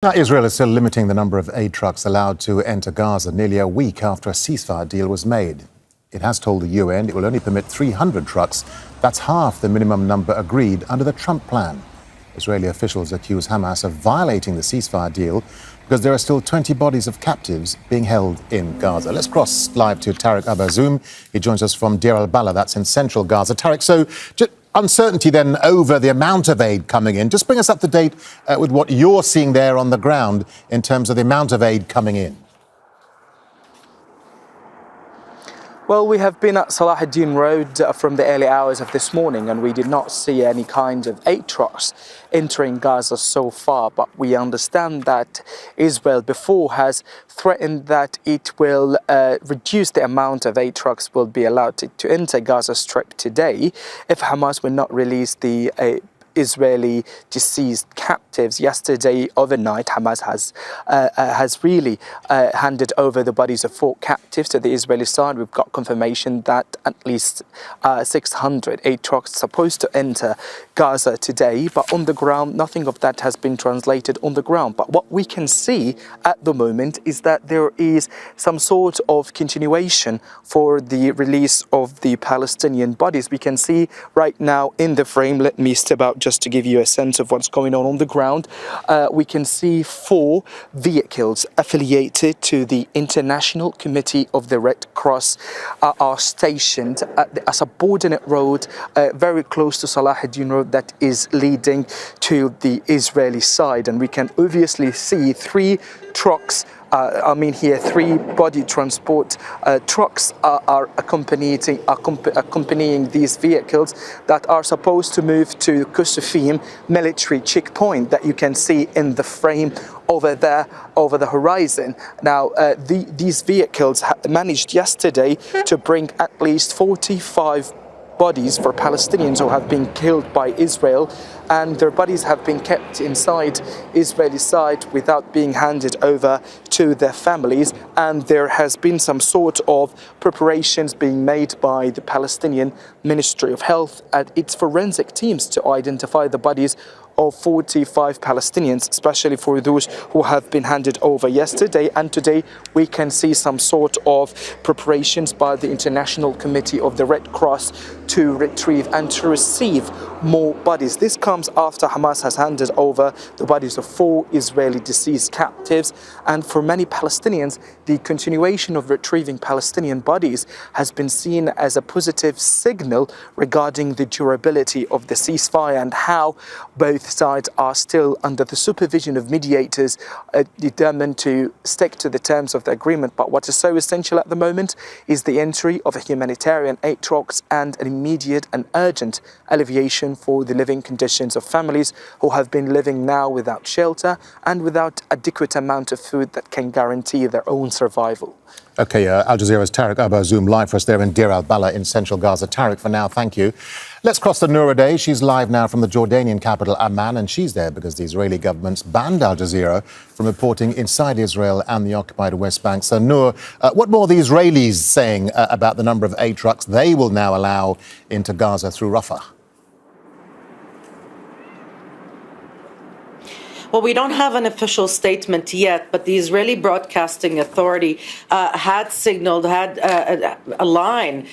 Now, Israel is still limiting the number of aid trucks allowed to enter Gaza nearly a week after a ceasefire deal was made. It has told the UN it will only permit 300 trucks. That's half the minimum number agreed under the Trump plan. Israeli officials accuse Hamas of violating the ceasefire deal because there are still 20 bodies of captives being held in Gaza. Let's cross live to Tareq Azzoum. He joins us from Deir al-Balah, that's in central Gaza. Tareq, so just uncertainty then over the amount of aid coming in. Just bring us up to date with what you're seeing there on the ground in terms of the amount of aid coming in. Well, we have been at Salah ad-Din Road from the early hours of this morning, and we did not see any kind of aid trucks entering Gaza so far. But we understand that Israel before has threatened that it will reduce the amount of aid trucks will be allowed to enter Gaza Strip today if Hamas will not release the Israeli deceased captives. Yesterday overnight, Hamas has really handed over the bodies of 4 captives to the Israeli side. We've got confirmation that at least 600 aid trucks are supposed to enter Gaza today, but on the ground, nothing of that has been translated on the ground. But what we can see at the moment is that there is some sort of continuation for the release of the Palestinian bodies. We can see right now in the frame, let me step out just to give you a sense of what's going on the ground. We can see 4 vehicles affiliated to the International Committee of the Red Cross are stationed at a subordinate road very close to Salah ad-Din Road that is leading to the Israeli side. And we can obviously see 3 trucks. 3 body transport trucks are accompanying these vehicles that are supposed to move to Kusufim military checkpoint that you can see in the frame over there, over the horizon. Now, these vehicles managed yesterday to bring at least 45 bodies for Palestinians who have been killed by Israel, and their bodies have been kept inside Israeli side without being handed over to their families. And there has been some sort of preparations being made by the Palestinian Ministry of Health and its forensic teams to identify the bodies of 45 Palestinians, especially for those who have been handed over yesterday. And today we can see some sort of preparations by the International Committee of the Red Cross to retrieve and to receive more bodies. This comes after Hamas has handed over the bodies of 4 Israeli deceased captives. And for many Palestinians, the continuation of retrieving Palestinian bodies has been seen as a positive signal regarding the durability of the ceasefire and how both sides are still under the supervision of mediators determined to stick to the terms of the agreement. But what is so essential at the moment is the entry of a humanitarian aid trucks and an immediate and urgent alleviation for the living conditions of families who have been living now without shelter and without adequate amount of food that can guarantee their own survival. OK, Al Jazeera's Tareq Azzoum live for us there in Deir al-Balah in central Gaza. Tareq, for now, thank you. Let's cross to Nour. Odeh. She's live now from the Jordanian capital, Amman, and she's there because the Israeli government's banned Al Jazeera from reporting inside Israel and the occupied West Bank. So, Nour, what more are the Israelis saying about the number of aid trucks they will now allow into Gaza through Rafah? Well, we don't have an official statement yet, but the Israeli Broadcasting Authority had signaled, had a line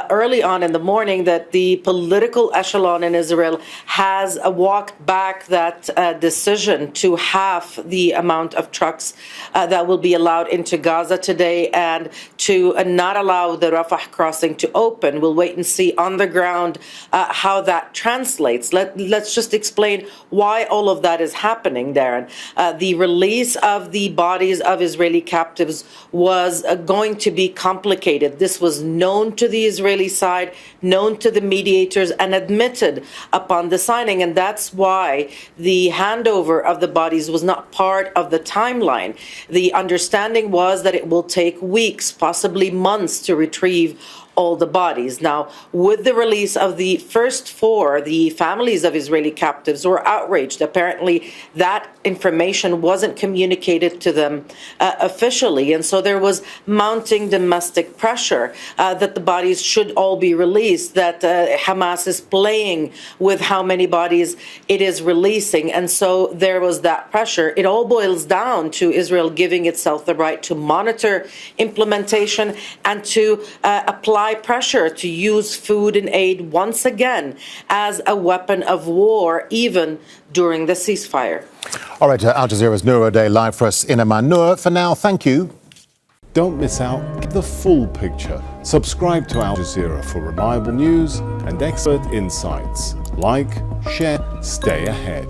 early on in the morning that the political echelon in Israel has walked back that decision to half the amount of trucks that will be allowed into Gaza today and to not allow the Rafah crossing to open. We'll wait and see on the ground how that translates. Let's just explain why all of that is happening, Darren. The release of the bodies of Israeli captives was going to be complicated. This was known to the Israeli side, known to the mediators, and admitted upon the signing. And that's why the handover of the bodies was not part of the timeline. The understanding was that it will take weeks, possibly months, to retrieve all the bodies. Now, with the release of the first four, the families of Israeli captives were outraged. Apparently, that information wasn't communicated to them officially, and so there was mounting domestic pressure that the bodies should all be released, that Hamas is playing with how many bodies it is releasing, and so there was that pressure. It all boils down to Israel giving itself the right to monitor implementation and to apply pressure to use food and aid once again as a weapon of war, even during the ceasefire. All right, Al Jazeera's Nour Odeh live for us in Amman. Nour, for now, thank you. Don't miss out the full picture. Subscribe to Al Jazeera for reliable news and expert insights. Like, share, stay ahead.